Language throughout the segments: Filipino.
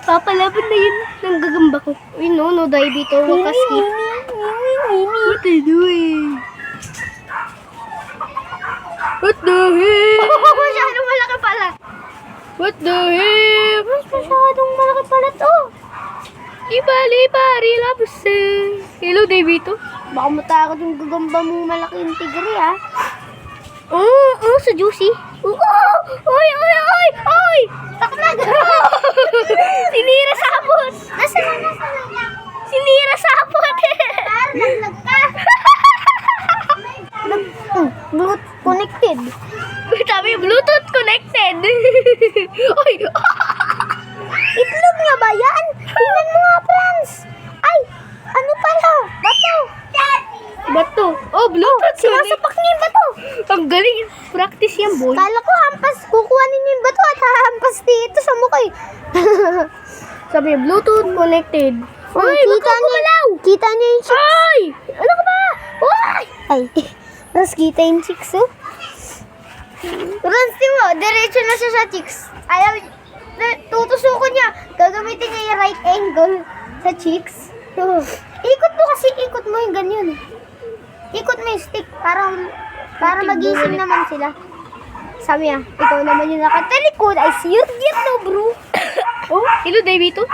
Papalaban na yun ng gagamba ko. Uy, no, dive ito. Wakaskip. What are you doing? What the hell? Masyadong malaki pala. What the hell? Masyadong malaki pala to. Ibali, relapse. Hello, Davito. Baka matakot yung gagamba mong malaking tigre, ha? Sa juicy. Oy! Taknag! Sinira sapot! Nasaan? Sinira sapot! Parang naglag ka. Bluetooth connected. Sabi, Bluetooth connected. Oy! Itlog nga ba yan? Tingnan mo nga, Franz. Ay! Ano pala? Bato. Oh, Bluetooth. Sinasapak niya yung bato. Ang galing. Practice yan, boy. Kala ko hampas. Kukuhanin niyo yung bato at hahampas dito sa mukha. Sabi, Bluetooth connected. Uy, kita niya yung chicks. Ay! Ano ka ba? Uy! Ay. Tapos kita yung chicks, oh. Ransti mo, diretso na siya sa chicks. Ayaw, tutusukon niya. Gagamitin niya yung right angle sa chicks. Ikot mo yung ganyan. Ikot mo yung stick para magising naman sila. Sabi niya, ikaw naman yung nakatalikod. I see your gift, no, bro. Oh, hello, Davito.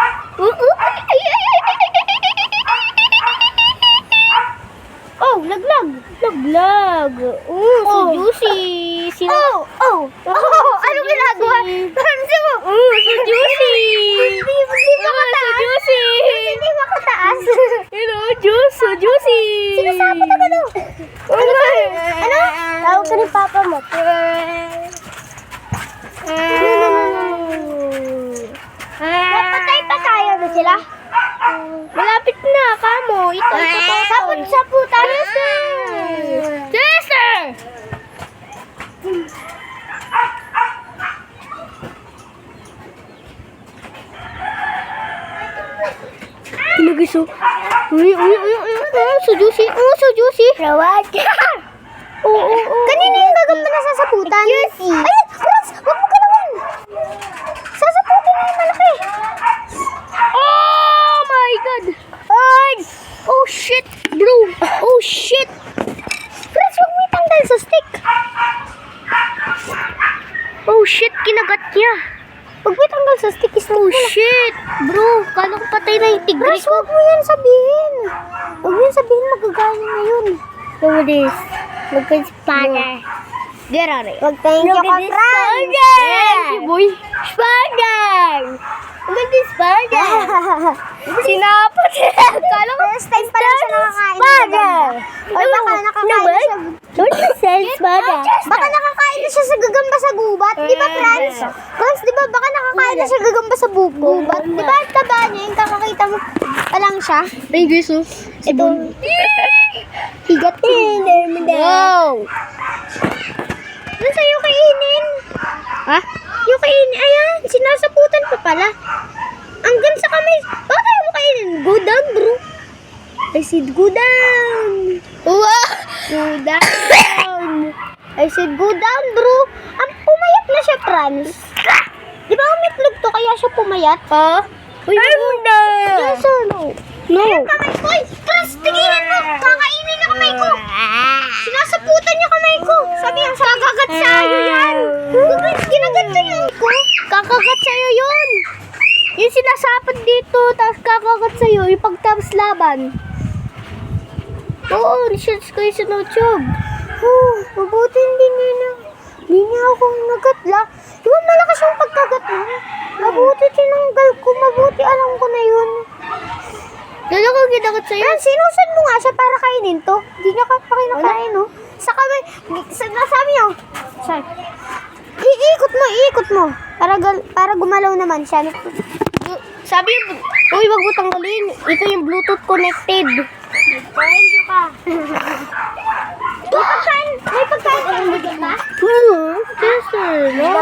Oh, laglag. So juicy. Ano ginagawa? Pansin mo. So juicy. Hindi makataas. Hello, so juicy. Sinasabot na ba to? Ano? Tawag ka ni Papa mo. Napatay na sila. Malapit na, kamo. Ito. Saputan. Chester! Pinagiso. Uy. So juicy. Rawat. Oo. Kanina yung gagamba na sasaputan. Ayun, Franz, wag mo ka naman. Sasaputan na yung malaki. Oh my God. Ay! Oh shit, bro. Oh shit. Franz, wag mo itanggal sa stick. Oh shit, kinagat niya. Wag mo itanggal sa stick. Oh shit. Bro, kala ko patay na yung tigre ko. Franz, wag mo yan sabihin. Magagaling na yun. Look at this. Look at spider. Get on it. Thank you, Franz. Thank you, boy. Spider. Look at this spider. Sinapot siya. Kala ko first time pa lang siya nakakain. Spider. Or baka nakakain siya. Don't you say spider. Baka nakakain na siya sa gagamba sa gubat. Di ba, Franz? Franz, di ba baka nakakain na siya gagamba sa gubat? Di ba ang taba niya? Yung kakakita mo pa lang siya. Thank you, so. Ito. Higat ko. Wow. Ano sa'yo kainin? Ha? Yung kainin. Ayan, sinasaputan pa pala. Hanggang sa kamay. Bakit ayaw mo kainin? Go down, bro. I said go down. Wow. Go down. I said go down, bro. Pumayat na siya, Franz. Di ba umitlog to kaya siya pumayat? Uy, no. Yes or no? No. Ayun, kamay ko. Franz, tinginin mo. Kakainin na kamay ko. Sinasaputan niya kamay ko. Sabi yan, kakagat sa'yo yan. Kinagat sa'yo ko. Kakagat sa'yo yun. Yung sinasapad dito, tapos kakagat sa'yo, yung pagtapos laban. Oo, research ko yung sinutube. Mabuti hindi niya akong nagatla. Di ba malakas yung pagkagat mo? Mabuti tinanggal ko, mabuti alam ko na yun. Dala ko ginagat sa'yo. Sinusun mo nga siya para kainin to. Hindi niya ka pa kinakain, no? Sa kamay, nasabi niyo. Sorry. Iikot mo. Para gumalaw naman siya. Sabi yung, uy, wag mo tanggalin. Ito yung Bluetooth connected. Nagkain siya ka. May pagkain ka ng bigat ba? Yes, sir. No.